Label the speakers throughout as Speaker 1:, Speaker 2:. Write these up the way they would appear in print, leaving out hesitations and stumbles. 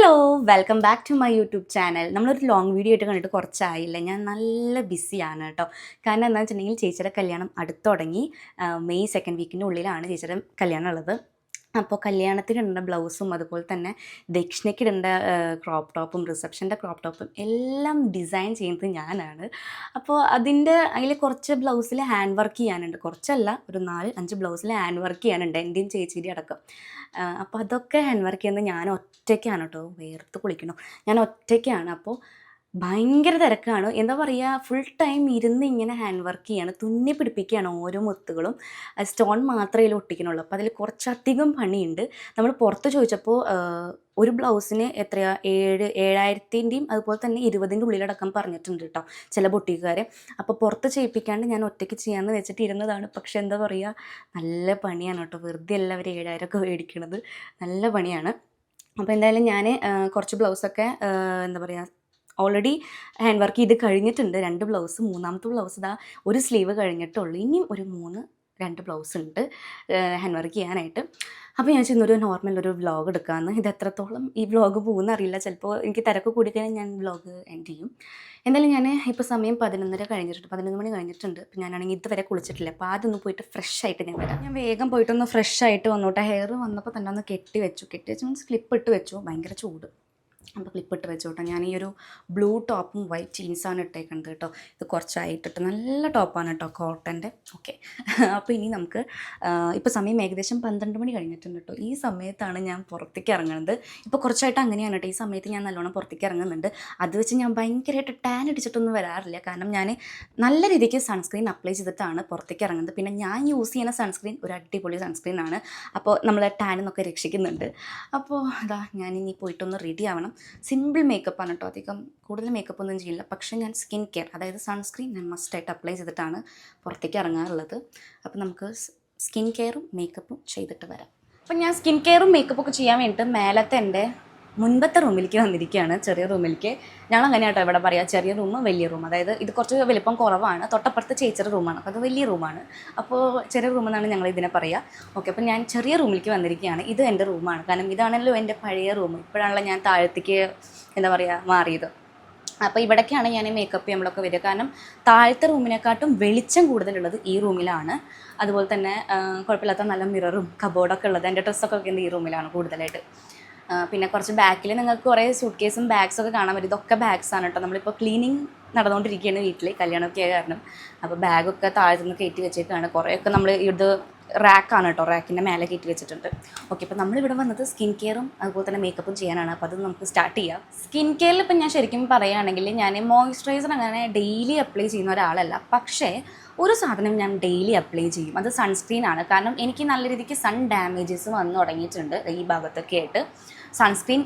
Speaker 1: Hello welcome back to my YouTube channel. നമ്മളൊരു long video ആയിട്ട് കണ്ടിട്ട് കുറച്ചായില്ല. ഞാൻ നല്ല ബിസിയാണ് കേട്ടോ. കാരണം എന്താണെന്ന് വെച്ചിട്ടുണ്ടെങ്കിൽ ചേച്ചിയുടെ കല്യാണം അടുത്ത് തുടങ്ങി. മെയ് സെക്കൻഡ് വീക്കിൻ്റെ ഉള്ളിലാണ് ചേച്ചിയുടെ കല്യാണം ഉള്ളത്. അപ്പോൾ കല്യാണത്തിനിടേണ്ട ബ്ലൗസും അതുപോലെ തന്നെ ദക്ഷിണയ്ക്കിടേണ്ട ക്രോപ്പ് ടോപ്പും റിസപ്ഷൻ്റെ ക്രോപ്പ് ടോപ്പും എല്ലാം ഡിസൈൻ ചെയ്യുന്നത് ഞാനാണ്. അപ്പോൾ അതിൽ കുറച്ച് ബ്ലൗസിൽ ഹാൻഡ് വർക്ക് ചെയ്യാനുണ്ട്. കുറച്ചല്ല, ഒരു 4-5 ബ്ലൗസിൽ ഹാൻഡ് വർക്ക് ചെയ്യാനുണ്ട്, എൻ്റെയും ചേച്ചിയുടെ അടക്കം. അപ്പോൾ അതൊക്കെ ഹാൻഡ് വർക്ക് ചെയ്യുന്നത് ഞാൻ ഒറ്റയ്ക്കാണ് കേട്ടോ. വേർത്ത് കുളിക്കണോ, ഞാൻ ഒറ്റയ്ക്കാണ്. അപ്പോൾ ഭയങ്കര തിരക്കാണ്. എന്താ പറയുക, ഫുൾ ടൈം ഇരുന്ന് ഇങ്ങനെ ഹാൻഡ് വർക്ക് ചെയ്യാണ്, തുന്നി പിടിപ്പിക്കുകയാണ് ഓരോ മുത്തുകളും. സ്റ്റോൺ മാത്രമേ ഇതിൽ ഒട്ടിക്കണുള്ളൂ. അപ്പോൾ അതിൽ കുറച്ചധികം പണിയുണ്ട്. നമ്മൾ പുറത്ത് ചോദിച്ചപ്പോൾ ഒരു ബ്ലൗസിന് എത്രയാ 7,000-ൻ്റെയും അതുപോലെ തന്നെ 20ൻ്റെ ഉള്ളിലടക്കം പറഞ്ഞിട്ടുണ്ട് കേട്ടോ ചില ബൊട്ടീക്കുകാരെ. അപ്പോൾ പുറത്ത് ചെയ്യിപ്പിക്കാണ്ട് ഞാൻ ഒറ്റയ്ക്ക് ചെയ്യാമെന്ന് വെച്ചിട്ട് ഇരുന്നതാണ്. പക്ഷേ എന്താ പറയുക, നല്ല പണിയാണ് കേട്ടോ. വെറുതെ എല്ലാവരും 7,000 ഒക്കെ മേടിക്കണത്, നല്ല പണിയാണ്. അപ്പോൾ എന്തായാലും ഞാൻ കുറച്ച് ബ്ലൗസൊക്കെ എന്താ പറയുക ഓൾറെഡി ഹാൻഡ് വർക്ക് ചെയ്ത് കഴിഞ്ഞിട്ടുണ്ട്. 2 ബ്ലൗസ്, മൂന്നാമത്തെ ബ്ലൗസ് ഇതാ ഒരു സ്ലീവ് കഴിഞ്ഞിട്ടുള്ളൂ. ഇനിയും ഒരു 2 ബ്ലൗസ് ഉണ്ട് ഹാൻഡ് വർക്ക് ചെയ്യാനായിട്ട്. അപ്പോൾ ഞാൻ ചെന്നൊരു ഒരു വ്ളോഗ് എടുക്കാമെന്ന്. ഇത് എത്രത്തോളം ഈ വ്ളോഗ് പോകുമെന്ന് അറിയില്ല. ചിലപ്പോൾ എനിക്ക് തിരക്ക് കൂടിക്കഴിഞ്ഞാൽ ഞാൻ വ്ളോഗ് എൻഡ് ചെയ്യും. എന്തായാലും ഞാൻ ഇപ്പോൾ സമയം 11:30 കഴിഞ്ഞിട്ടുണ്ട്, 11 മണി കഴിഞ്ഞിട്ടുണ്ട്. അപ്പോൾ ഞാനാണെങ്കിൽ ഇതുവരെ കുളിച്ചിട്ടില്ല. അപ്പോൾ ആദ്യം ഒന്ന് പോയിട്ട് ഫ്രഷ് ആയിട്ട് ഞാൻ വരാം. ഞാൻ വേഗം പോയിട്ടൊന്ന് ഫ്രഷ് ആയിട്ട് വന്നോട്ടെ. ഹെയർ വന്നപ്പോൾ തന്നെ ഒന്ന് കെട്ടി വെച്ചു മീൻസ് ക്ലിപ്പ് ഇട്ട് വെച്ചു. ഭയങ്കര ചൂട്, അപ്പോൾ ക്ലിപ്പിട്ട് വെച്ചു കേട്ടോ. ഞാൻ ഈ ഒരു ബ്ലൂ ടോപ്പും വൈറ്റ് ജീൻസാണ് ഇട്ടേക്കുന്നത് കേട്ടോ. ഇത് കുറച്ചായിട്ടിട്ട് നല്ല ടോപ്പാണ് കേട്ടോ, കോട്ടൻ്റെ. ഓക്കെ, അപ്പോൾ ഇനി നമുക്ക് ഇപ്പോൾ സമയം ഏകദേശം 12 മണി കഴിഞ്ഞിട്ടുണ്ട് കേട്ടോ. ഈ സമയത്താണ് ഞാൻ പുറത്തേക്ക് ഇറങ്ങുന്നത്. ഇപ്പോൾ കുറച്ചായിട്ട് അങ്ങനെയാണ് കേട്ടോ. ഈ സമയത്ത് ഞാൻ നല്ലോണം പുറത്തേക്ക് ഇറങ്ങുന്നുണ്ട്. അത് വെച്ച് ഞാൻ ഭയങ്കരമായിട്ട് ടാൻ അടിച്ചിട്ടൊന്നും വരാറില്ല. കാരണം ഞാൻ നല്ല രീതിക്ക് സൺസ്ക്രീൻ അപ്ലൈ ചെയ്തിട്ടാണ് പുറത്തേക്ക് ഇറങ്ങുന്നത്. പിന്നെ ഞാൻ യൂസ് ചെയ്യുന്ന സൺസ്ക്രീൻ ഒരു അടിപൊളി സൺസ്ക്രീനാണ്. അപ്പോൾ നമ്മളെ ടാനിന്നൊക്കെ രക്ഷിക്കുന്നുണ്ട്. അപ്പോൾ അതാ ഞാനിനി പോയിട്ടൊന്ന് റെഡി ആവണം. സിമ്പിൾ മേക്കപ്പാണ് കേട്ടോ, അധികം കൂടുതൽ മേക്കപ്പ് ഒന്നും ചെയ്യില്ല. പക്ഷേ ഞാൻ സ്കിൻ കെയർ, അതായത് സൺസ്ക്രീൻ ഞാൻ മസ്റ്റായിട്ട് അപ്ലൈ ചെയ്തിട്ടാണ് പുറത്തേക്ക് ഇറങ്ങാറുള്ളത്. അപ്പോൾ നമുക്ക് സ്കിൻ കെയറും മേക്കപ്പും ചെയ്തിട്ട് വരാം. അപ്പം ഞാൻ സ്കിൻ കെയറും മേക്കപ്പൊക്കെ ചെയ്യാൻ വേണ്ടിയിട്ട് മേലത്തെ എൻ്റെ മുൻപത്തെ റൂമിലേക്ക് വന്നിരിക്കുകയാണ്, ചെറിയ റൂമിലേക്ക്. ഞങ്ങളങ്ങനെ കേട്ടോ ഇവിടെ പറയുക, ചെറിയ റൂം വലിയ റൂം. അതായത് ഇത് കുറച്ച് വലിപ്പം കുറവാണ്. തൊട്ടപ്പുറത്ത് ചേച്ചിയുടെ റൂമാണ്, അപ്പോൾ അത് വലിയ റൂമാണ്. അപ്പോൾ ചെറിയ റൂമെന്നാണ് ഞങ്ങൾ ഇതിനെ പറയുക. ഓക്കെ, അപ്പോൾ ഞാൻ ചെറിയ റൂമിലേക്ക് വന്നിരിക്കുകയാണ്. ഇത് എൻ്റെ റൂമാണ്, കാരണം ഇതാണല്ലോ എൻ്റെ പഴയ റൂം. ഇപ്പോഴാണല്ലോ ഞാൻ താഴത്തേക്ക് എന്താ പറയുക മാറിയത്. അപ്പോൾ ഇവിടേക്കാണ് ഞാൻ മേക്കപ്പ് ചെയ്യുമ്പോഴൊക്കെ വരിക. കാരണം താഴത്തെ റൂമിനെക്കാട്ടും വെളിച്ചം കൂടുതലുള്ളത് ഈ റൂമിലാണ്. അതുപോലെ തന്നെ കുഴപ്പമില്ലാത്ത നല്ല മിററും കബോർഡൊക്കെ ഉള്ളത്, എൻ്റെ ഡ്രസ്സൊക്കെ വയ്ക്കുന്നത് ഈ റൂമിലാണ് കൂടുതലായിട്ട്. പിന്നെ കുറച്ച് ബാക്കിൽ നിങ്ങൾക്ക് കുറേ സൂട്ട് കേസും ബാഗ്സൊക്കെ കാണാൻ പറ്റും. ഇതൊക്കെ ബാഗ്സാണ് കേട്ടോ. നമ്മളിപ്പോൾ ക്ലീനിങ് നടന്നുകൊണ്ടിരിക്കുകയാണ് വീട്ടിൽ, കല്യാണമൊക്കെ ആയ കാരണം. അപ്പോൾ ബാഗൊക്കെ താഴത്തുനിന്ന് കയറ്റി വെച്ചേക്കാണ്. കുറേയൊക്കെ നമ്മൾ ഇത് റാക്കാണ് കേട്ടോ, റാക്കിൻ്റെ മേലെ കയറ്റി വെച്ചിട്ടുണ്ട്. ഓക്കെ, അപ്പോൾ നമ്മളിവിടെ വന്നത് സ്കിൻ കെയറും അതുപോലെ തന്നെ മേക്കപ്പും ചെയ്യാനാണ്. അപ്പോൾ അത് നമുക്ക് സ്റ്റാർട്ട് ചെയ്യാം. സ്കിൻ കെയറിൽ ഇപ്പം ഞാൻ ശരിക്കും പറയുകയാണെങ്കിൽ ഞാൻ മോയ്സ്ചറൈസർ അങ്ങനെ ഡെയിലി അപ്ലൈ ചെയ്യുന്ന ഒരാളല്ല. പക്ഷേ ഒരു സാധനം ഞാൻ ഡെയിലി അപ്ലൈ ചെയ്യും, അത് സൺസ്ക്രീനാണ്. കാരണം എനിക്ക് നല്ല രീതിക്ക് സൺ ഡാമേജസ് വന്ന് തുടങ്ങിയിട്ടുണ്ട് ഈ ഭാഗത്തൊക്കെ ആയിട്ട്. സൺസ്ക്രീൻ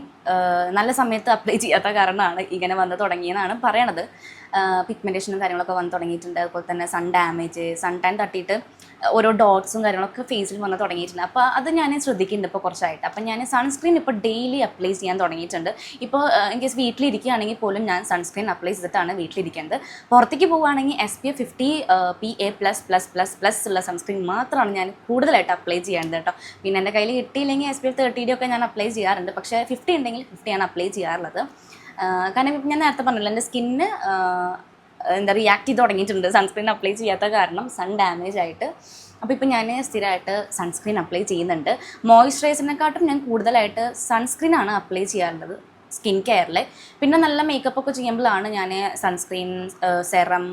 Speaker 1: നല്ല സമയത്ത് അപ്ലൈ ചെയ്യാത്ത കാരണമാണ് ഇങ്ങനെ വന്ന് തുടങ്ങിയെന്നാണ് പറയണത്. പിഗ്മെൻറ്റേഷനും കാര്യങ്ങളൊക്കെ വന്ന് തുടങ്ങിയിട്ടുണ്ട്. അതുപോലെ തന്നെ സൺ ഡാമേജ്, സൺ ടാൻ തട്ടിയിട്ട് ഓരോ ഡോട്ട്സും കാര്യങ്ങളൊക്കെ ഫേസിൽ വന്ന് തുടങ്ങിയിട്ടുണ്ട്. അപ്പോൾ അത് ഞാൻ ശ്രദ്ധിക്കുന്നുണ്ട് ഇപ്പോൾ കുറച്ചായിട്ട്. അപ്പോൾ ഞാൻ സൺസ്ക്രീൻ ഇപ്പോൾ ഡെയിലി അപ്ലൈ ചെയ്യാൻ തുടങ്ങിയിട്ടുണ്ട്. ഇപ്പോൾ ഇൻകേസ് വീട്ടിലിരിക്കുകയാണെങ്കിൽ പോലും ഞാൻ സൺസ്ക്രീൻ അപ്ലൈ ചെയ്തിട്ടാണ് വീട്ടിലിരിക്കുന്നത്. പുറത്തേക്ക് പോവുകയാണെങ്കിൽ SPF 50 PA++++ ഉള്ള സൺസ്ക്രീൻ മാത്രമാണ് ഞാൻ കൂടുതലായിട്ട് അപ്ലൈ ചെയ്യുന്നത് കേട്ടോ. പിന്നെ എൻ്റെ കയ്യിൽ കിട്ടിയില്ലെങ്കിൽ SPF 30 ഒക്കെ ഞാൻ അപ്ലൈ ചെയ്യാറുണ്ട്. പക്ഷേ 50 ഉണ്ടെങ്കിൽ 50 ആണ് അപ്ലൈ ചെയ്യാറുള്ളത്. കാരണം ഇപ്പം ഞാൻ നേരത്തെ പറഞ്ഞല്ലോ, എൻ്റെ സ്കിന്ന് എന്താ റിയാക്ട് ചെയ്ത് തുടങ്ങിയിട്ടുണ്ട് സൺസ്ക്രീൻ അപ്ലൈ ചെയ്യാത്ത കാരണം, സൺ ഡാമേജ് ആയിട്ട്. അപ്പോൾ ഇപ്പോൾ ഞാൻ സ്ഥിരമായിട്ട് സൺസ്ക്രീൻ അപ്ലൈ ചെയ്യുന്നുണ്ട്. മോയ്സ്ചറൈസറിനെക്കാട്ടും ഞാൻ കൂടുതലായിട്ട് സൺസ്ക്രീനാണ് അപ്ലൈ ചെയ്യാറുള്ളത് സ്കിൻ കെയറിൽ. പിന്നെ നല്ല മേക്കപ്പൊക്കെ ചെയ്യുമ്പോഴാണ് ഞാൻ sunscreen, serum,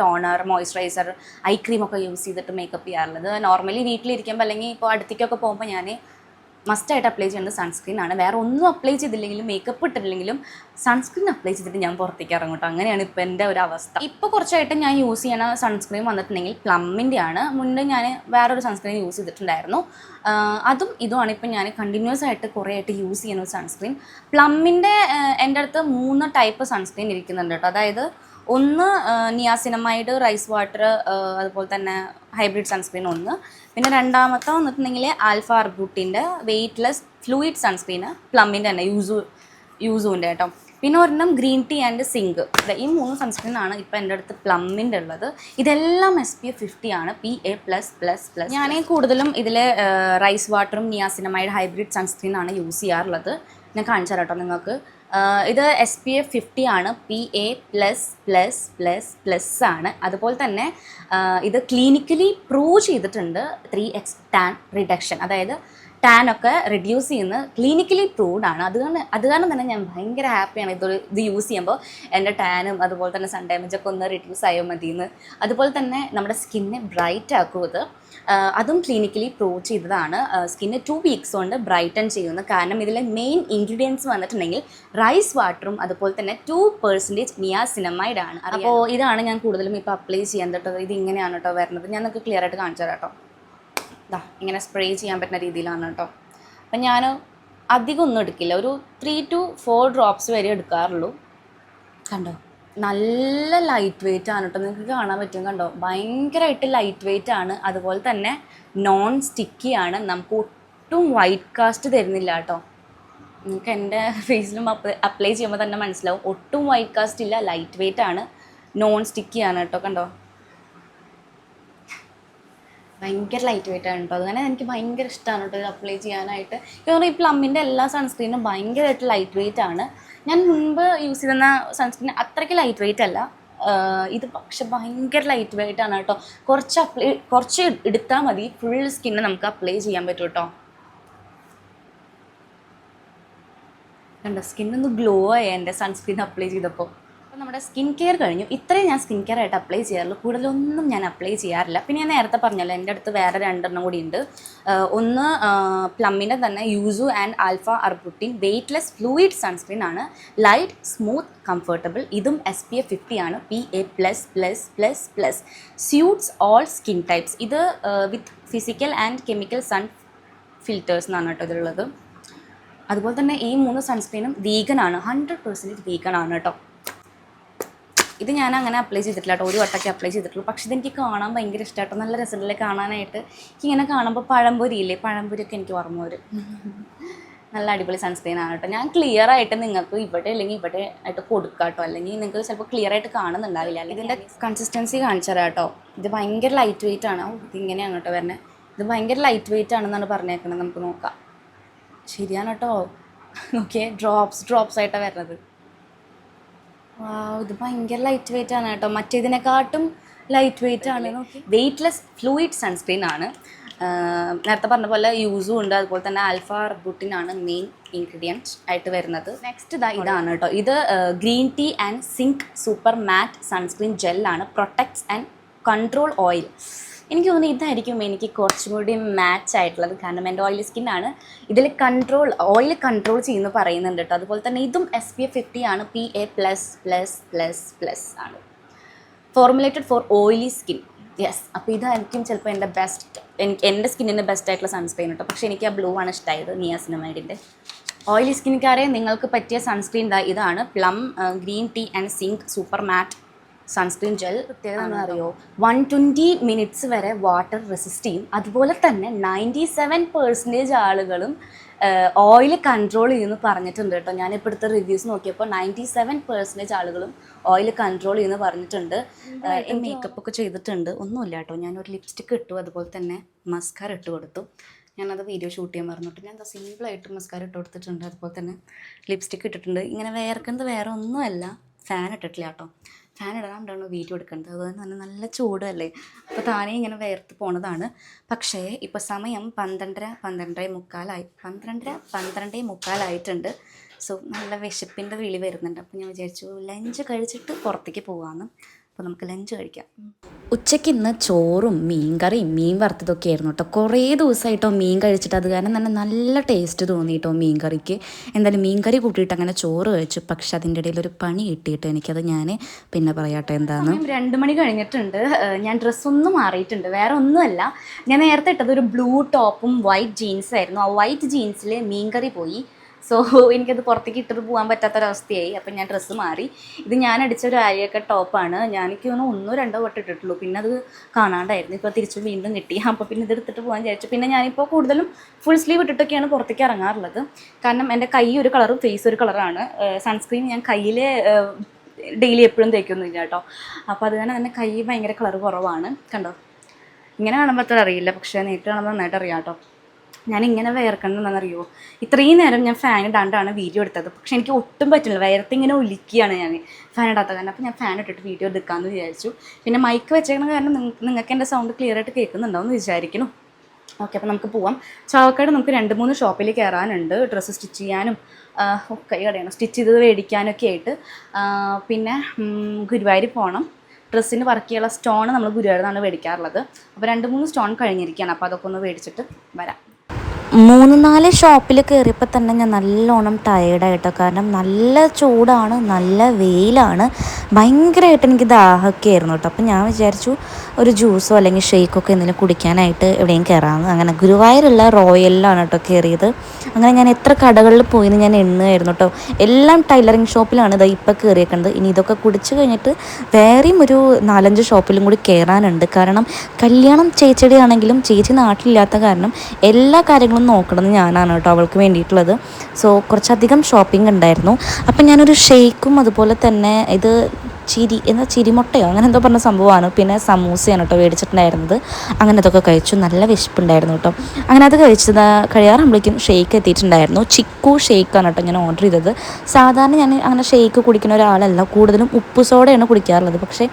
Speaker 1: toner, moisturiser, eye ക്രീമൊക്കെ യൂസ് ചെയ്തിട്ട് മേക്കപ്പ് ചെയ്യാറുള്ളത്. നോർമലി വീട്ടിലിരിക്കുമ്പോൾ അല്ലെങ്കിൽ ഇപ്പോൾ അടുത്തേക്കൊക്കെ പോകുമ്പോൾ ഞാൻ മസ്റ്റായിട്ട് അപ്ലൈ ചെയ്യുന്നത് സൺസ്ക്രീനാണ്. വേറെ ഒന്നും അപ്ലൈ ചെയ്തില്ലെങ്കിലും മേക്കപ്പ് ഇട്ടില്ലെങ്കിലും സൺസ്ക്രീൻ അപ്ലൈ ചെയ്തിട്ട് ഞാൻ പുറത്തേക്ക് ഇറങ്ങും കേട്ടോ. അങ്ങനെയാണ് ഇപ്പോൾ എൻ്റെ ഒരു അവസ്ഥ. ഇപ്പോൾ കുറച്ചായിട്ട് ഞാൻ യൂസ് ചെയ്യണ സൺസ്ക്രീൻ വന്നിട്ടുണ്ടെങ്കിൽ പ്ലമ്മിൻ്റെ ആണ്. മുന്നേ ഞാൻ വേറൊരു സൺസ്ക്രീൻ യൂസ് ചെയ്തിട്ടുണ്ടായിരുന്നു. അതും ഇതുമാണ് ഇപ്പോൾ ഞാൻ കണ്ടിന്യൂസ് ആയിട്ട് കുറേ ആയിട്ട് യൂസ് ചെയ്യുന്ന ഒരു സൺസ്ക്രീൻ. പ്ലമ്മിൻ്റെ എൻ്റെ അടുത്ത് 3 ടൈപ്പ് സൺസ്ക്രീൻ ഇരിക്കുന്നുണ്ട് കേട്ടോ. അതായത് ഒന്ന് നിയാസിനമൈഡ്, റൈസ് വാട്ടർ, അതുപോലെ തന്നെ ഹൈബ്രിഡ് സൺസ്ക്രീൻ ഒന്ന്. പിന്നെ രണ്ടാമത്തെ വന്നിട്ടുണ്ടെങ്കിൽ ആൽഫ അർബൂട്ടിൻ്റെ വെയ്റ്റ്ലെസ് ഫ്ലൂയിഡ് സൺസ്ക്രീന്, പ്ലമ്മിൻ്റെ തന്നെ യൂസുവിൻ്റെ കേട്ടോ. പിന്നെ ഒരെണ്ണം ഗ്രീൻ ടീ ആൻഡ് സിങ്ക്. ഈ 3 സൺസ്ക്രീനാണ് ഇപ്പോൾ എൻ്റെ അടുത്ത് പ്ലമ്മിൻ്റെ ഉള്ളത്. ഇതെല്ലാം SPF 50 ആണ്, PA+++. ഞാൻ കൂടുതലും ഇതിൽ റൈസ് വാട്ടറും നിയാസിനമൈഡ് ഹൈബ്രിഡ് സൺസ്ക്രീനാണ് യൂസ് ചെയ്യാറുള്ളത്. ഞാൻ കാണിച്ചു തരാം കേട്ടോ നിങ്ങൾക്ക്. ഇത് SPF50 ആണ്, PA++++ ആണ്. അതുപോലെ തന്നെ ഇത് ക്ലിനിക്കലി പ്രൂവ് ചെയ്തിട്ടുണ്ട് 3x ടാൻ റിഡക്ഷൻ, അതായത് ടാനൊക്കെ റിഡ്യൂസ് ചെയ്യുന്ന ക്ലിനിക്കലി പ്രൂവ്ഡ് ആണ്. അത് കാരണം തന്നെ ഞാൻ ഭയങ്കര ഹാപ്പിയാണ് ഇത് യൂസ് ചെയ്യുമ്പോൾ. എൻ്റെ ടാനും അതുപോലെ തന്നെ സൺ ഡാമേജൊക്കെ ഒന്ന് റിഡ്യൂസ് ആയാൽ മതിയെന്ന്. അതുപോലെ തന്നെ നമ്മുടെ സ്കിന്നെ ബ്രൈറ്റ് ആക്കും ഇത്. അതും ക്ലിനിക്കലി പ്രൂവ് ചെയ്തതാണ്. സ്കിന്ന് 2 വീക്സ് കൊണ്ട് ബ്രൈറ്റൻ ചെയ്യുന്നു. കാരണം ഇതിലെ മെയിൻ ഇൻഗ്രീഡിയൻസ് വന്നിട്ടുണ്ടെങ്കിൽ റൈസ് വാട്ടറും അതുപോലെ തന്നെ 2% നിയാസിനമൈഡ് ആണ്. അപ്പോൾ ഇതാണ് ഞാൻ കൂടുതലും ഇപ്പോൾ അപ്ലൈ ചെയ്യാൻ കേട്ടോ. ഇത് ഇങ്ങനെയാണ് കേട്ടോ വരുന്നത്. ഞാൻ നിങ്ങൾക്ക് ക്ലിയർ ആയിട്ട് കാണിച്ചു തരാം കേട്ടോ. ഇതാ ഇങ്ങനെ സ്പ്രേ ചെയ്യാൻ പറ്റുന്ന രീതിയിലാണ് കേട്ടോ. അപ്പം ഞാൻ അധികം ഒന്നും എടുക്കില്ല, ഒരു 3 to 4 ഡ്രോപ്സ് വരെ എടുക്കാറുള്ളൂ. കണ്ടോ, നല്ല ലൈറ്റ് വെയിറ്റ് ആണ് കേട്ടോ. നിങ്ങൾക്ക് കാണാൻ പറ്റും, കണ്ടോ, ഭയങ്കരമായിട്ട് ലൈറ്റ് വെയിറ്റ് ആണ്. അതുപോലെ തന്നെ നോൺ സ്റ്റിക്കി ആണ്. നമുക്ക് ഒട്ടും വൈറ്റ് കാസ്റ്റ് തരുന്നില്ല കേട്ടോ. നിങ്ങൾക്ക് എൻ്റെ ഫേസിലും അപ്ലൈ ചെയ്യുമ്പോൾ തന്നെ മനസ്സിലാവും, ഒട്ടും വൈറ്റ് കാസ്റ്റ് ഇല്ല, ലൈറ്റ് വെയിറ്റ് ആണ്, നോൺ സ്റ്റിക്കി ആണ് കേട്ടോ. കണ്ടോ, ഭയങ്കര ലൈറ്റ് വെയിറ്റ് ആണ് കേട്ടോ. അതുതന്നെ എനിക്ക് ഭയങ്കര ഇഷ്ടമാണ് കേട്ടോ ഇത് അപ്ലൈ ചെയ്യാനായിട്ട്. കാരണം ഈ പ്ലമ്മിൻ്റെ എല്ലാ സൺസ്ക്രീനും ഭയങ്കരമായിട്ട് ലൈറ്റ് വെയിറ്റ് ആണ്. ഞാൻ മുൻപ് യൂസ് ചെയ്തിരുന്ന സൺസ്ക്രീൻ അത്രയ്ക്ക് ലൈറ്റ് വെയിറ്റ് അല്ല, ഇത് പക്ഷെ ഭയങ്കര ലൈറ്റ് വെയിറ്റ് ആണ് കേട്ടോ. കുറച്ച് എടുത്താൽ മതി, ഫുൾ സ്കിന്ന് നമുക്ക് അപ്ലൈ ചെയ്യാൻ പറ്റും കേട്ടോ. കണ്ടോ, സ്കിന്നൊന്ന് ഗ്ലോ ആയി എൻ്റെ സൺസ്ക്രീൻ അപ്ലൈ ചെയ്തപ്പോൾ. അപ്പോൾ നമ്മുടെ സ്കിൻ കെയർ കഴിഞ്ഞു. ഇത്രയും ഞാൻ സ്കിൻ കെയർ ആയിട്ട് അപ്ലൈ ചെയ്യാറുള്ളൂ, കൂടുതലൊന്നും ഞാൻ അപ്ലൈ ചെയ്യാറില്ല. പിന്നെ ഞാൻ നേരത്തെ പറഞ്ഞല്ലോ, എൻ്റെ അടുത്ത് വേറെ 2 കൂടി ഉണ്ട്. ഒന്ന് പ്ലമ്മിൻ്റെ തന്നെ yuzu and alpha arbutin weightless fluid sunscreen ആണ്. Light, smooth, comfortable. ഇതും SPF50 ആണ്, PA++++. Suits all skin types. ഇത് with physical and chemical sun filters എന്നാണ് കേട്ടോ ഇതിലുള്ളത്. അതുപോലെ തന്നെ ഈ 3 സൺസ്ക്രീനും വീഗനാണ്, 100% വീഗനാണ് കേട്ടോ. ഇത് ഞാൻ അങ്ങനെ അപ്ലൈ ചെയ്തിട്ടില്ല കേട്ടോ, ഒരു വട്ടമൊക്കെ അപ്ലൈ ചെയ്തിട്ടുള്ളൂ. പക്ഷേ ഇതെനിക്ക് കാണാൻ ഭയങ്കര ഇഷ്ടമായിട്ടോ, നല്ല രസമില്ലേ കാണാനായിട്ട്. എനിക്കിങ്ങനെ കാണുമ്പോൾ പഴംപൊരിയൊക്കെ എനിക്ക് ഓർമ്മ വരും. നല്ല അടിപൊളി സൺസ്ക്രീൻ ആണ് കേട്ടോ. ഞാൻ ക്ലിയർ ആയിട്ട് നിങ്ങൾക്ക് ഇവിടെ അല്ലെങ്കിൽ ഇവിടെ ആയിട്ട് കൊടുക്കാം കേട്ടോ, അല്ലെങ്കിൽ നിങ്ങൾക്ക് ചിലപ്പോൾ ക്ലിയർ ആയിട്ട് കാണുന്നുണ്ടാവില്ല. ഇതിൻ്റെ കൺസിസ്റ്റൻസി കാണിച്ചു തരാം കേട്ടോ. ഇത് ഭയങ്കര ലൈറ്റ് വെയിറ്റ് ആണ്. ഇതിങ്ങനെയാണ് കേട്ടോ വരുന്നത്. ഇത് ഭയങ്കര ലൈറ്റ് വെയിറ്റ് ആണെന്നാണ് പറഞ്ഞേക്കുന്നത്. നമുക്ക് നോക്കാം. ശരിയാണ് കേട്ടോ, ഓക്കെ, ഡ്രോപ്സ് ആയിട്ടാണ് വരുന്നത്. ഇത് ഭയങ്കര ലൈറ്റ് വെയിറ്റ് ആണ് കേട്ടോ, മറ്റേതിനെക്കാട്ടും ലൈറ്റ് വെയിറ്റ് ആണ്. വെയ്റ്റ്ലെസ് ഫ്ലൂയിഡ് സൺസ്ക്രീൻ ആണ്. നേരത്തെ പറഞ്ഞ പോലെ യൂസും ഉണ്ട്, അതുപോലെ തന്നെ ആൽഫ അർബുട്ടിൻ ആണ് മെയിൻ ഇൻഗ്രീഡിയൻറ്റ് ആയിട്ട് വരുന്നത്. നെക്സ്റ്റ് ഇതാണ് കേട്ടോ. ഇത് green tea and zinc super matte sunscreen ജെല്ലാണ്. Protects and control oil. എനിക്ക് തോന്നുന്നു ഇതായിരിക്കും എനിക്ക് കുറച്ചും കൂടി മാച്ച് ആയിട്ടുള്ളത്. കാരണം എൻ്റെ ഓയിലി സ്കിന്നാണ്. ഇതിൽ ഓയിൽ കൺട്രോൾ ചെയ്യുന്നു പറയുന്നുണ്ട് കേട്ടോ. അതുപോലെ തന്നെ ഇതും SPF50 ആണ്, PA++++ ആണ്. Formulated for oily skin. Yes, അപ്പോൾ ഇതായിരിക്കും ചിലപ്പോൾ എൻ്റെ സ്കിന്നിന് ബെസ്റ്റ് ആയിട്ടുള്ള സൺസ്ക്രീൻ കേട്ടോ. പക്ഷേ എനിക്ക് ആ ബ്ലൂ ആണ് ഇഷ്ടമായത്, നിയാസിനമൈഡിൻ്റെ. ഓയിലി സ്കിൻകാരെ നിങ്ങൾക്ക് പറ്റിയ സൺസ്ക്രീൻ ഇതാണ്, Plum green tea and zinc super matte sunscreen gel. പ്രത്യേകത എന്താ അറിയോ, 120 മിനിറ്റ്സ് വരെ വാട്ടർ റെസിസ്റ്റ് ചെയ്യും. അതുപോലെ തന്നെ 97% ആളുകളും ഓയിൽ കൺട്രോൾ ചെയ്യുമെന്ന് പറഞ്ഞിട്ടുണ്ട് കേട്ടോ. ഞാനിപ്പോൾ എടുത്ത റിവ്യൂസ് നോക്കിയപ്പോൾ 97% ആളുകളും ഓയിൽ കൺട്രോൾ ചെയ്യുമെന്ന് പറഞ്ഞിട്ടുണ്ട്. മേക്കപ്പ് ഒക്കെ ചെയ്തിട്ടുണ്ട്, ഒന്നുമില്ല കേട്ടോ. ഞാനൊരു ലിപ്സ്റ്റിക്ക് ഇട്ടു, അതുപോലെ തന്നെ മസ്കാര ഇട്ട് കൊടുത്തു. ഞാനത് വീഡിയോ ഷൂട്ട് ചെയ്യാൻ പറഞ്ഞിട്ട് ഞാൻ സിമ്പിളായിട്ട് മസ്കാര ഇട്ട് കൊടുത്തിട്ടുണ്ട്, അതുപോലെ തന്നെ ലിപ്സ്റ്റിക്ക് ഇട്ടിട്ടുണ്ട്. ഇങ്ങനെ വേർക്കുന്നത് വേറെ ഒന്നുമല്ല, ഫാൻ ഇട്ടിട്ടില്ല കേട്ടോ. ഫാൻ ഇടാണ്ടാണ് വീഡിയോ എടുക്കേണ്ടത്, അതുകൊണ്ട് തന്നെ നല്ല ചൂടല്ലേ, അപ്പോൾ താനേ ഇങ്ങനെ വേർത്ത് പോണതാണ്. പക്ഷേ ഇപ്പോൾ സമയം 12:30 സോ നല്ല വിശപ്പിൻ്റെ വിളി വരുന്നുണ്ട്. അപ്പോൾ ഞാൻ വിചാരിച്ചു ലഞ്ച് കഴിച്ചിട്ട് പുറത്തേക്ക് പോകാമെന്ന്. അപ്പോൾ നമുക്ക് ലഞ്ച് കഴിക്കാം. ഉച്ചയ്ക്ക് ഇന്ന് ചോറും മീൻകറിയും മീൻ വറുത്തതൊക്കെ ആയിരുന്നു കേട്ടോ. കുറേ ദിവസമായിട്ടോ മീൻ കഴിച്ചിട്ട്, അത് കാരണം തന്നെ നല്ല ടേസ്റ്റ് തോന്നി കേട്ടോ മീൻ കറിക്ക്. എന്തായാലും മീൻ കറി കൂട്ടിയിട്ട് അങ്ങനെ ചോറ് കഴിച്ചു. പക്ഷെ അതിൻ്റെ ഇടയിൽ ഒരു പണി കിട്ടിയിട്ട് എനിക്കത് ഞാൻ പിന്നെ പറയാട്ടെ എന്താന്ന്. 2 മണി കഴിഞ്ഞിട്ടുണ്ട്. ഞാൻ ഡ്രസ്സൊന്നും മാറിയിട്ടുണ്ട്, വേറെ ഒന്നുമല്ല. ഞാൻ നേരത്തെ ഇട്ടത് ഒരു ബ്ലൂ ടോപ്പും വൈറ്റ് ജീൻസായിരുന്നു. ആ വൈറ്റ് ജീൻസിൽ മീൻ കറി പോയി. സോ എനിക്കത് പുറത്തേക്ക് ഇട്ടിട്ട് പോകാൻ പറ്റാത്തൊരവസ്ഥയായി. അപ്പം ഞാൻ ഡ്രസ്സ് മാറി. ഇത് ഞാൻ അടിച്ച ഒരു ആര്യക്ക ടോപ്പാണ്. ഞാനെനിക്ക് തോന്നുന്നു 1-2 വട്ടം ഇട്ടിട്ടുള്ളൂ, പിന്നെ അത് കാണാണ്ടായിരുന്നു. ഇപ്പോൾ തിരിച്ച് വീണ്ടും കിട്ടി. അപ്പോൾ പിന്നെ ഇത് എടുത്തിട്ട് പോകാൻ വിചാരിച്ചു. പിന്നെ ഞാനിപ്പോൾ കൂടുതലും ഫുൾ സ്ലീവ് ഇട്ടിട്ടൊക്കെയാണ് പുറത്തേക്ക് ഇറങ്ങാറുള്ളത്. കാരണം എൻ്റെ കൈ ഒരു കളറും ഫേസ് ഒരു കളറാണ്. സൺസ്ക്രീൻ ഞാൻ കയ്യിൽ ഡെയിലി എപ്പോഴും തേക്കൊന്നുമില്ല കേട്ടോ. അപ്പോൾ അത് തന്നെ കൈ ഭയങ്കര കളർ കുറവാണ്. കണ്ടോ, ഇങ്ങനെ കാണുമ്പോൾ അത്ര അറിയില്ല, പക്ഷേ നേരിട്ട് കാണുമ്പോൾ നന്നായിട്ട് അറിയാം കേട്ടോ. ഞാനിങ്ങനെ വിയർക്കണമെന്നറിയോ, ഇത്രയും നേരം ഞാൻ ഫാൻ ഇടാണ്ടാണ് വീഡിയോ എടുത്തത്. പക്ഷെ എനിക്ക് ഒട്ടും പറ്റില്ല, വിയർത്തിങ്ങനെ ഒലിക്കുകയാണ് ഞാൻ ഫാൻ ഇടാത്ത കാരണം. അപ്പോൾ ഞാൻ ഫാൻ ഇട്ടിട്ട് വീഡിയോ എടുക്കാമെന്ന് വിചാരിച്ചു. പിന്നെ മൈക്ക് വെച്ചേക്കുന്ന കാരണം നിങ്ങൾക്ക് എൻ്റെ സൗണ്ട് ക്ലിയർ ആയിട്ട് കേൾക്കുന്നുണ്ടാവും എന്ന് വിചാരിക്കുന്നു. ഓക്കെ, അപ്പോൾ നമുക്ക് പോവാം. ചാവക്കാട് നമുക്ക് 2-3 ഷോപ്പിൽ കയറാനുണ്ട്, ഡ്രസ്സ് സ്റ്റിച്ച് ചെയ്യാനും ഒക്കെ കടയാണ്, സ്റ്റിച്ച് ചെയ്തത് മേടിക്കാനൊക്കെ ആയിട്ട്. പിന്നെ ഗുരുവായൂർ പോകണം. ഡ്രസ്സിന് വർക്ക് ചെയ്യാനുള്ള സ്റ്റോൺ നമ്മൾ ഗുരുവായൂരിൽ നിന്നാണ് മേടിക്കാറുള്ളത്. അപ്പോൾ 2-3 സ്റ്റോൺ കഴിഞ്ഞിരിക്കുകയാണ്. അപ്പോൾ അതൊക്കെ ഒന്ന് മേടിച്ചിട്ട് വരാം.
Speaker 2: 3-4 ഷോപ്പിൽ കയറിയപ്പോൾ തന്നെ ഞാൻ നല്ലോണം ടയേർഡായിട്ടോ. കാരണം നല്ല ചൂടാണ്, നല്ല വെയിലാണ്, ഭയങ്കരമായിട്ട് എനിക്ക് ദാഹമൊക്കെ ആയിരുന്നു കേട്ടോ. അപ്പം ഞാൻ വിചാരിച്ചു ഒരു ജ്യൂസോ അല്ലെങ്കിൽ ഷേക്കൊക്കെ എന്തെങ്കിലും കുടിക്കാനായിട്ട് എവിടെയും കയറാമെന്ന്. അങ്ങനെ ഗുരുവായൂരുള്ള റോയലിലാണ് കേട്ടോ കയറിയത്. അങ്ങനെ ഞാൻ എത്ര കടകളിൽ പോയിന്ന് ഞാൻ എണ്ണുമായിരുന്നു കേട്ടോ. എല്ലാം ടൈലറിങ് ഷോപ്പിലാണ് ഇതാ ഇപ്പോൾ കയറിയേക്കുന്നത്. ഇനി ഇതൊക്കെ കുടിച്ച് കഴിഞ്ഞിട്ട് വേറെയും ഒരു 4-5 ഷോപ്പിലും കൂടി കയറാനുണ്ട്. കാരണം കല്യാണം ചേച്ചിയുടെ ആണെങ്കിലും ചേച്ചി നാട്ടിലില്ലാത്ത കാരണം എല്ലാ കാര്യങ്ങളും നോക്കണമെന്ന് ഞാനാണ് കേട്ടോ അവൾക്ക് വേണ്ടിയിട്ടുള്ളത്. സോ കുറച്ചധികം ഷോപ്പിംഗ് ഉണ്ടായിരുന്നു. അപ്പം ഞാനൊരു ഷേക്കും അതുപോലെ തന്നെ ഇത് ചിരിമുട്ടയോ അങ്ങനെ എന്തോ പറഞ്ഞ സംഭവമാണ്. പിന്നെ സമൂസയാണ് കേട്ടോ മേടിച്ചിട്ടുണ്ടായിരുന്നത്. അങ്ങനെ അതൊക്കെ കഴിച്ചു. നല്ല വിശപ്പുണ്ടായിരുന്നു കേട്ടോ. അങ്ങനെ അത് കഴിച്ചത് കഴിയാറാകുമ്പോഴേക്കും ഷേക്ക് എത്തിയിട്ടുണ്ടായിരുന്നു. ചിക്കു ഷേക്കാണ് കേട്ടോ ഞാൻ ഓർഡർ ചെയ്തത്. സാധാരണ ഞാൻ അങ്ങനെ ഷേക്ക് കുടിക്കുന്ന ഒരാളല്ല, കൂടുതലും ഉപ്പ് സോഡയാണ് കുടിക്കാറുള്ളത്. പക്ഷേ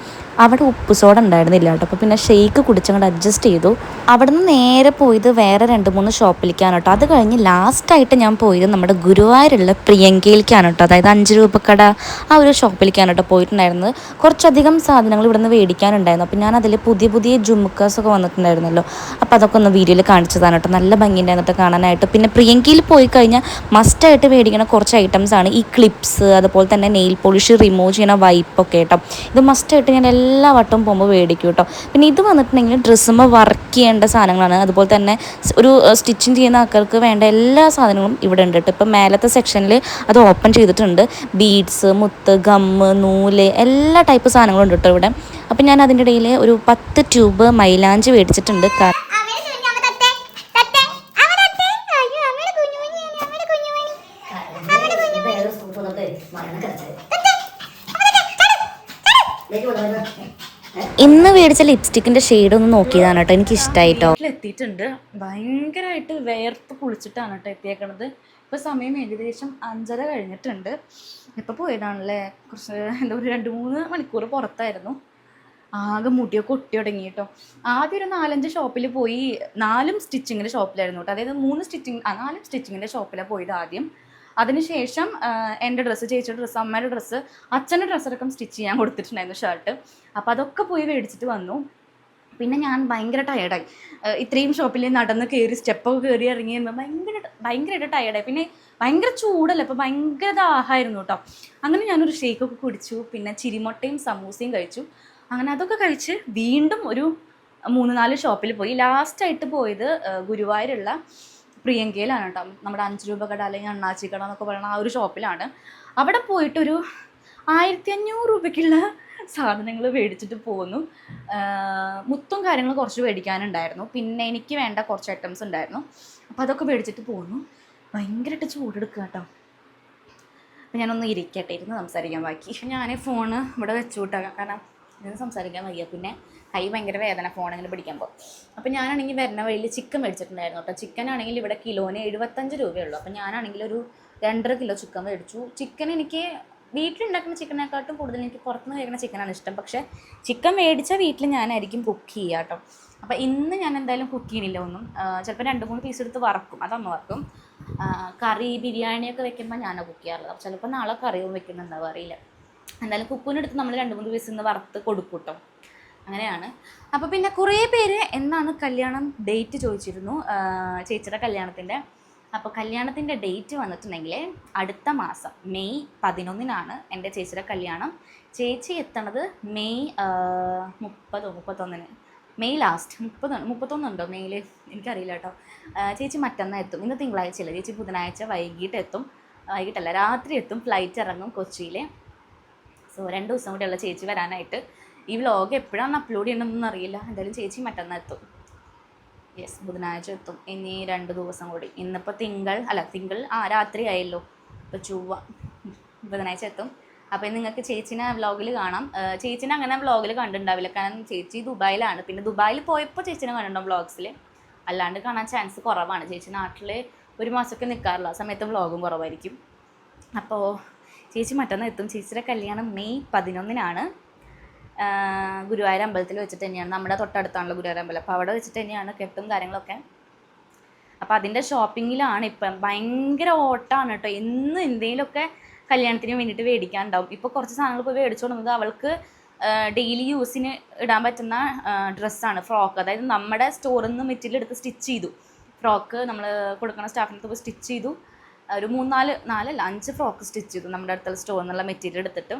Speaker 2: അവിടെ ഉപ്പ് സോഡ ഉണ്ടായിരുന്നില്ല കേട്ടോ. അപ്പോൾ പിന്നെ ഷേക്ക് കുടിച്ചങ്ങോട്ട് അഡ്ജസ്റ്റ് ചെയ്തു. അവിടെ നിന്ന് നേരെ പോയത് വേറെ 2-3 ഷോപ്പിലേക്കാണ് കേട്ടോ. അത് കഴിഞ്ഞ് ലാസ്റ്റായിട്ട് ഞാൻ പോയത് നമ്മുടെ ഗുരുവായൂരുള്ള പ്രിയങ്കയിലേക്കാണ് കേട്ടോ. അതായത് 5 രൂപക്കട ആ ഒരു ഷോപ്പിലേക്കാണ് കേട്ടോ പോയിട്ടുണ്ടായിരുന്നത്. കുറച്ചധികം സാധനങ്ങൾ ഇവിടെ നിന്ന് മേടിക്കാനുണ്ടായിരുന്നു. അപ്പോൾ ഞാൻ അതിൽ പുതിയ ജുമുക്കാസൊക്കെ വന്നിട്ടുണ്ടായിരുന്നല്ലോ. അപ്പോൾ അതൊക്കെ ഒന്ന് വീഡിയോയിൽ കാണിച്ചതാണ് കേട്ടോ. നല്ല ഭംഗിയുണ്ടായിരുന്നു കേട്ടോ കാണാനായിട്ട്. പിന്നെ പ്രിയങ്കയിൽ പോയി കഴിഞ്ഞാൽ മസ്റ്റായിട്ട് മേടിക്കുന്ന കുറച്ച് ഐറ്റംസാണ് ഈ ക്ലിപ്സ്, അതുപോലെ തന്നെ നെയിൽ പോളിഷ് റിമൂവ് ചെയ്യുന്ന വൈപ്പൊക്കെ കേട്ടോ. ഇത് മസ്റ്റായിട്ട് ഞാൻ എല്ലാ വട്ടവും പോകുമ്പോൾ മേടിക്കും കേട്ടോ. പിന്നെ ഇത് വന്നിട്ടുണ്ടെങ്കിൽ ഡ്രസ്സുമ്പോൾ വർക്ക് ചെയ്യേണ്ട സാധനങ്ങളാണ്. അതുപോലെ തന്നെ ഒരു സ്റ്റിച്ചിങ് ചെയ്യുന്ന ആൾക്കാർക്ക് വേണ്ട എല്ലാ സാധനങ്ങളും ഇവിടെ ഉണ്ട് കേട്ടോ. ഇപ്പം മേലത്തെ സെക്ഷനിൽ അത് ഓപ്പൺ ചെയ്തിട്ടുണ്ട്. ബീഡ്സ്, മുത്ത്, ഗമ്മ്, നൂല്, എല്ലാ ടൈപ്പ് സാധനങ്ങളും ഉണ്ട് കേട്ടോ ഇവിടെ. അപ്പം ഞാൻ അതിൻ്റെ ഇടയിൽ ഒരു 10 ട്യൂബ് മൈലാഞ്ചി മേടിച്ചിട്ടുണ്ട്. ഇന്ന് മേടിച്ച ലിപ്സ്റ്റിക്കിൻ്റെ ഷെയ്ഡ് ഒന്ന് നോക്കിയതാണ് കേട്ടോ, എനിക്ക് ഇഷ്ടമായിട്ടോ.
Speaker 1: എത്തിയിട്ടുണ്ട്. ഭയങ്കരമായിട്ട് വേർത്ത് കുളിച്ചിട്ടാണ് കേട്ടോ എത്തിയേക്കണത്. ഇപ്പോൾ സമയം ഏകദേശം 5:30 കഴിഞ്ഞിട്ടുണ്ട്. ഇപ്പോൾ പോയതാണല്ലേ, കുറച്ച് എന്താ ഒരു 2-3 മണിക്കൂർ പുറത്തായിരുന്നു. ആകെ മുടിയൊക്കെ ഒട്ടി തുടങ്ങി കേട്ടോ. ആദ്യം ഒരു 4-5 ഷോപ്പിൽ പോയി, 4 സ്റ്റിച്ചിങ്ങിൻ്റെ ഷോപ്പിലായിരുന്നു കേട്ടോ. അതായത് 4 സ്റ്റിച്ചിങ്ങിൻ്റെ ഷോപ്പിലാണ് പോയത് ആദ്യം. അതിനുശേഷം എൻ്റെ ഡ്രസ്സ്, ചേച്ചിയുടെ ഡ്രസ്സ്, അമ്മയുടെ ഡ്രസ്സ്, അച്ഛൻ്റെ ഡ്രസ്സടക്കം സ്റ്റിച്ച് ചെയ്യാൻ കൊടുത്തിട്ടുണ്ടായിരുന്നു, ഷർട്ട്. അപ്പോൾ അതൊക്കെ പോയി മേടിച്ചിട്ട് വന്നു. പിന്നെ ഞാൻ ഭയങ്കര ടയേർഡായി. ഇത്രയും ഷോപ്പിൽ നടന്ന് കയറി സ്റ്റെപ്പൊക്കെ കയറി ഇറങ്ങി ഭയങ്കരമായിട്ട് ടയേർഡായി. പിന്നെ ഭയങ്കര ചൂടല്ലേ, അപ്പോൾ ഭയങ്കര ദാഹമായിരുന്നു കേട്ടോ. അങ്ങനെ ഞാനൊരു ഷേക്കൊക്കെ കുടിച്ചു. പിന്നെ ചിരിമുട്ടയും സമൂസയും കഴിച്ചു. അങ്ങനെ അതൊക്കെ കഴിച്ച് വീണ്ടും ഒരു 3-4 ഷോപ്പിൽ പോയി. ലാസ്റ്റായിട്ട് പോയത് ഗുരുവായൂരുള്ള പ്രിയങ്കയിലാണ് കേട്ടോ. നമ്മുടെ 5 രൂപ കട അല്ലെങ്കിൽ അണ്ണാച്ചി കട എന്നൊക്കെ പറയുന്ന ആ ഒരു ഷോപ്പിലാണ്. അവിടെ പോയിട്ടൊരു 1500 രൂപയ്ക്കുള്ള സാധനങ്ങൾ മേടിച്ചിട്ട് പോന്നു. മുത്തും കാര്യങ്ങൾ കുറച്ച് മേടിക്കാനുണ്ടായിരുന്നു. പിന്നെ എനിക്ക് വേണ്ട കുറച്ച് ഐറ്റംസ് ഉണ്ടായിരുന്നു. അപ്പോൾ അതൊക്കെ മേടിച്ചിട്ട് പോന്നു. ഭയങ്കരമായിട്ട് ചൂടെടുക്കുക കേട്ടോ. അപ്പോൾ ഞാനൊന്ന് ഇരിക്കട്ടെ, ഇരുന്ന് സംസാരിക്കാൻ ബാക്കി. ഞാൻ ഫോണ് ഇവിടെ വെച്ചു വിട്ടാക്കാം, കാരണം ഇരുന്ന് സംസാരിക്കാൻ വയ്യ. പിന്നെ കൈ ഭയങ്കര വേദന ഫോൺ ഇങ്ങനെ പിടിക്കുമ്പോൾ. അപ്പോൾ ഞാനാണെങ്കിൽ വരുന്ന വഴിയിൽ ചിക്കൻ മേടിച്ചിട്ടുണ്ടായിരുന്നു കേട്ടോ. ചിക്കൻ ആണെങ്കിൽ ഇവിടെ കിലോന് 75 രൂപയുള്ളൂ. അപ്പോൾ ഞാനാണെങ്കിൽ ഒരു 2.5 കിലോ ചിക്കൻ മേടിച്ചു. ചിക്കൻ എനിക്ക് വീട്ടിലുണ്ടാക്കുന്ന ചിക്കനെക്കാട്ടും കൂടുതൽ എനിക്ക് പുറത്തുനിന്ന് കഴിക്കുന്ന ചിക്കനാണ് ഇഷ്ടം. പക്ഷേ ചിക്കൻ മേടിച്ച വീട്ടിൽ ഞാനായിരിക്കും കുക്ക് ചെയ്യുക കേട്ടോ. അപ്പോൾ ഇന്ന് ഞാൻ എന്തായാലും കുക്ക് ചെയ്യണില്ല ഒന്നും. ചിലപ്പോൾ 2-3 പീസ് എടുത്ത് വറക്കും, അതമ്മ വറക്കും. കറി ബിരിയാണിയൊക്കെ വെക്കുമ്പോൾ ഞാനാണ് കുക്ക് ചെയ്യാറുള്ളത്. അപ്പോൾ ചിലപ്പോൾ നാളെ കറിയും വെക്കുന്നുണ്ടാവും, അറിയില്ല. എന്തായാലും കുക്കിനെടുത്ത് നമ്മൾ 2-3 പീസ് ഇന്ന് വറുത്ത് കൊടുക്കും കേട്ടോ. അങ്ങനെയാണ്. അപ്പോൾ പിന്നെ കുറേ പേര് എന്നാണ് കല്യാണം ഡേറ്റ് ചോദിച്ചിരുന്നു, ചേച്ചിയുടെ കല്യാണത്തിൻ്റെ. അപ്പോൾ കല്യാണത്തിൻ്റെ ഡേറ്റ് വന്നിട്ടുണ്ടെങ്കിൽ അടുത്ത മാസം മെയ് 11-നാണ് എൻ്റെ ചേച്ചിയുടെ കല്യാണം. ചേച്ചി എത്തണത് മെയ് 30-31, മെയ് ലാസ്റ്റ് 31 ഉണ്ടോ മെയ്യിൽ, എനിക്കറിയില്ല കേട്ടോ. ചേച്ചി മറ്റന്നാൾ എത്തും. ഇന്ന് തിങ്കളാഴ്ചയല്ല, ചേച്ചി ബുധനാഴ്ച വൈകിട്ട് എത്തും. വൈകിട്ടല്ല, രാത്രി എത്തും. ഫ്ലൈറ്റ് ഇറങ്ങും കൊച്ചിയിൽ. സോ 2 ദിവസം കൂടെയുള്ള ചേച്ചി വരാനായിട്ട്. ഈ വ്ലോഗ് എപ്പോഴാണ് അപ്ലോഡ് ചെയ്യണമെന്നൊന്നും അറിയില്ല. എന്തായാലും ചേച്ചി മറ്റന്നാൾ എത്തും. യെസ്, ബുധനാഴ്ച എത്തും. ഇനി 2 ദിവസം കൂടി. ഇന്നിപ്പോൾ തിങ്കൾ രാത്രി ആയല്ലോ. ഇപ്പോൾ ചൊവ്വ, ബുധനാഴ്ച എത്തും. അപ്പോൾ നിങ്ങൾക്ക് ചേച്ചിനെ വ്ലോഗിൽ കാണാം. ചേച്ചിനെ അങ്ങനെ വ്ലോഗിൽ കണ്ടിട്ടുണ്ടാവില്ല, കാരണം ചേച്ചി ദുബായിലാണ്. പിന്നെ ദുബായിൽ പോയപ്പോൾ ചേച്ചിനെ കണ്ടിട്ടുണ്ടാവും വ്ലോഗ്സിൽ. അല്ലാണ്ട് കാണാൻ ചാൻസ് കുറവാണ്. ചേച്ചി നാട്ടിൽ ഒരു മാസമൊക്കെ നിൽക്കാറില്ല, ആ സമയത്ത് വ്ളോഗും കുറവായിരിക്കും. അപ്പോൾ ചേച്ചി മറ്റന്നാൾ എത്തും. ചേച്ചിയുടെ കല്യാണം മെയ് 11-നാണ്. ഗുരുവായൂർ അമ്പലത്തിൽ വെച്ചിട്ട് തന്നെയാണ്, നമ്മുടെ തൊട്ടടുത്താണല്ലോ ഗുരുവായൂർ അമ്പലം. അപ്പോൾ അവിടെ വെച്ചിട്ട് തന്നെയാണ് കെട്ടും കാര്യങ്ങളൊക്കെ. അപ്പോൾ അതിൻ്റെ ഷോപ്പിങ്ങിലാണ് ഇപ്പം. ഭയങ്കര ഓട്ടമാണ് കേട്ടോ. എന്നും എന്തെങ്കിലുമൊക്കെ കല്യാണത്തിന് വേണ്ടിയിട്ട് മേടിക്കാനുണ്ടാവും. ഇപ്പോൾ കുറച്ച് സാധനങ്ങൾ പോയി മേടിച്ചുകൊണ്ടുവന്നത് അവൾക്ക് ഡെയിലി യൂസിന് ഇടാൻ പറ്റുന്ന ഡ്രസ്സാണ്, ഫ്രോക്ക്. അതായത് നമ്മുടെ സ്റ്റോറിൽ നിന്ന് മെറ്റീരിയൽ എടുത്ത് സ്റ്റിച്ച് ചെയ്തു. ഫ്രോക്ക് നമ്മൾ കൊടുക്കുന്ന സ്റ്റാഫിനടുത്ത് പോയി സ്റ്റിച്ച് ചെയ്തു. ഒരു 5 ഫ്രോക്ക് സ്റ്റിച്ച് ചെയ്തു നമ്മുടെ അടുത്തുള്ള സ്റ്റോറിൽ നിന്നുള്ള മെറ്റീരിയൽ എടുത്തിട്ട്.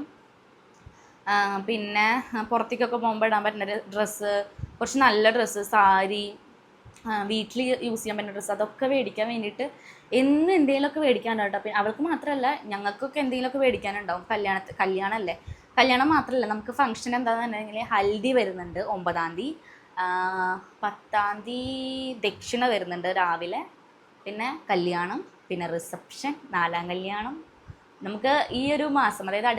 Speaker 1: പിന്നെ പുറത്തേക്കൊക്കെ പോകുമ്പോൾ ഇടാൻ പറ്റുന്ന ഡ്രസ്സ്, കുറച്ച് നല്ല ഡ്രസ്സ്, സാരി, വീട്ടിൽ യൂസ് ചെയ്യാൻ പറ്റുന്ന ഡ്രസ്സ്, അതൊക്കെ മേടിക്കാൻ വേണ്ടിയിട്ട് എന്നും എന്തെങ്കിലുമൊക്കെ മേടിക്കാനുണ്ടാവും കേട്ടോ. പിന്നെ അവൾക്ക് മാത്രമല്ല, ഞങ്ങൾക്കൊക്കെ എന്തെങ്കിലുമൊക്കെ മേടിക്കാനുണ്ടാവും. കല്യാണമല്ലേ, കല്യാണം മാത്രമല്ല, നമുക്ക് ഫംഗ്ഷൻ എന്താണെന്നുണ്ടെങ്കിൽ ഹൽദി വരുന്നുണ്ട് 9-ാം തീയതി, 10-ാം തീയതി ദക്ഷിണ വരുന്നുണ്ട് രാവിലെ, പിന്നെ കല്യാണം, പിന്നെ റിസപ്ഷൻ, 4-ാം കല്യാണം. നമുക്ക് ഈ ഒരു മാസം, അതായത്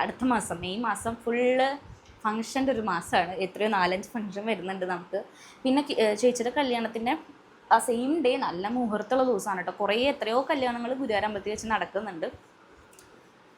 Speaker 1: അടുത്ത മാസം മെയ് മാസം ഫുള്ള് ഫംഗ്ഷൻ്റെ ഒരു മാസമാണ്. എത്രയോ 4-5 ഫംഗ്ഷൻ വരുന്നുണ്ട് നമുക്ക്. പിന്നെ ചേച്ചിയുടെ കല്യാണത്തിൻ്റെ ആ സെയിം ഡേ നല്ല മുഹൂർത്തമുള്ള ദിവസമാണ് കേട്ടോ. എത്രയോ കല്യാണങ്ങൾ ഗുരുവായൂർ അമ്പലത്തിൽ വെച്ച് നടക്കുന്നുണ്ട്.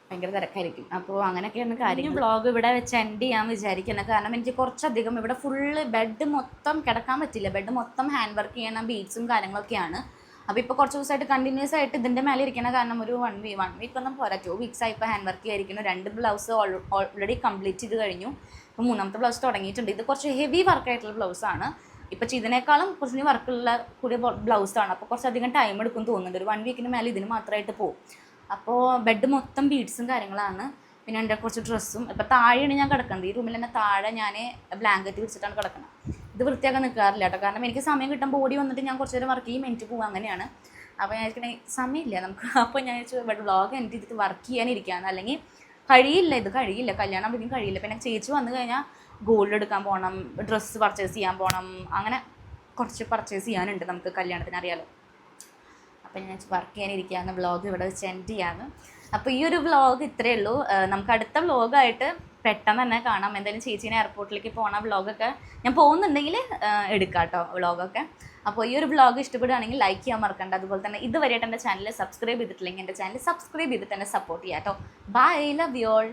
Speaker 1: ഭയങ്കര തിരക്കായിരിക്കും. അപ്പോൾ അങ്ങനെയൊക്കെയാണ് കാര്യം. വ്ളോഗ് ഇവിടെ വെച്ച് എൻഡ് ചെയ്യാൻ വിചാരിക്കുന്നത്. കാരണം എനിക്ക് കുറച്ചധികം ഇവിടെ ഫുള്ള് ബെഡ് മൊത്തം കിടക്കാൻ പറ്റില്ല. ബെഡ് മൊത്തം ഹാൻഡ് വർക്ക് ചെയ്യണം, ബീഡ്സും കാര്യങ്ങളൊക്കെയാണ്. അപ്പോൾ ഇപ്പോൾ കുറച്ച് ദിവസമായിട്ട് കണ്ടിന്യൂസ് ആയിട്ട് ഇതിൻ്റെ മേലെ ഇരിക്കുന്ന കാരണം ഒരു 1 വീക്ക് ഒന്നും പോരാ, 2 വീക്സായി ഇപ്പോൾ ഹാൻഡ് വർക്ക് ചെയ്യായിരിക്കുന്നു. 2 ബ്ലൗസ് ഓൾറെഡി കംപ്ലീറ്റ് ചെയ്ത് കഴിഞ്ഞു. ഇപ്പോൾ 3-ാമത്തെ ബ്ലൗസ് തുടങ്ങിയിട്ടുണ്ട്. ഇത് കുറച്ച് ഹെവി വർക്കായിട്ടുള്ള ബ്ലൗസാണ്. ഇപ്പോൾ ചെയ്തതിനേക്കാളും കുറച്ചുകൂടി വർക്കുള്ള കൂടിയ ബ്ലൗസാണ്. അപ്പോൾ കുറച്ചധികം ടൈം എടുക്കും തോന്നുന്നുണ്ട്. ഒരു 1 വീക്കിന് മേലെ ഇതിന് മാത്രമായിട്ട് പോകും. അപ്പോൾ ബെഡ് മൊത്തം ബീഡ്സും കാര്യങ്ങളാണ്. പിന്നെ എൻ്റെ കുറച്ച് ഡ്രസ്സും. ഇപ്പോൾ താഴെയാണ് ഞാൻ കിടക്കുന്നത്. ഈ റൂമിൽ തന്നെ താഴെ ഞാൻ ബ്ലാങ്കറ്റ് വിരിച്ചിട്ടാണ് കിടക്കുന്നത്. ഇത് വൃത്തിയാക്കാൻ നിൽക്കാറില്ല കേട്ടോ. കാരണം എനിക്ക് സമയം കിട്ടുമ്പോൾ ഓടി വന്നിട്ട് ഞാൻ കുറച്ച് നേരം വർക്ക് ചെയ്യും, എനിക്ക് പോകും, അങ്ങനെയാണ്. അപ്പോൾ ഞാൻ സമയമില്ല നമുക്ക്. അപ്പോൾ ഞാൻ വ്ളോഗ് എൻഡ് ചെയ്തിട്ട് വർക്ക് ചെയ്യാനിരിക്കുകയാണ്. അല്ലെങ്കിൽ ഇത് കഴിയില്ല, കല്യാണം ആകുമ്പോഴേക്കും കഴിയില്ല. പിന്നെ ചേച്ചി വന്നു കഴിഞ്ഞാൽ ഗോൾഡ് എടുക്കാൻ പോകണം, ഡ്രസ്സ് പർച്ചേസ് ചെയ്യാൻ പോകണം, അങ്ങനെ കുറച്ച് പർച്ചേസ് ചെയ്യാനുണ്ട് നമുക്ക് കല്യാണത്തിന്, അറിയാലോ. അപ്പം ഞാൻ വർക്ക് ചെയ്യാനിരിക്കുകയാണ്. വ്ളോഗ് ഇവിടെ വെച്ച് എൻഡ് ചെയ്യാമെന്ന്. അപ്പോൾ ഈ ഒരു വ്ളോഗ് ഇത്രയേ ഉള്ളൂ. നമുക്ക് അടുത്ത വ്ളോഗായിട്ട് പെട്ടെന്ന് തന്നെ കാണാം. എന്തായാലും ചേച്ചീനെ എയർപോർട്ടിലേക്ക് പോകണ വ്ളോഗൊക്കെ ഞാൻ പോകുന്നുണ്ടെങ്കിൽ എടുക്കാം കേട്ടോ വ്ളോഗൊക്കെ. അപ്പോൾ ഈ ഒരു വ്ളോഗ് ഇഷ്ടപ്പെടുകയാണെങ്കിൽ ലൈക്ക് ചെയ്യാൻ മറക്കണ്ട. അതുപോലെ തന്നെ ഇതുവരെയായിട്ട് എൻ്റെ ചാനൽ സബ്സ്ക്രൈബ് ചെയ്തിട്ടില്ലെങ്കിൽ എൻ്റെ ചാനൽ സബ്സ്ക്രൈബ് ചെയ്തിട്ട് തന്നെ സപ്പോർട്ട് ചെയ്യാം കേട്ടോ. Bye, love you all.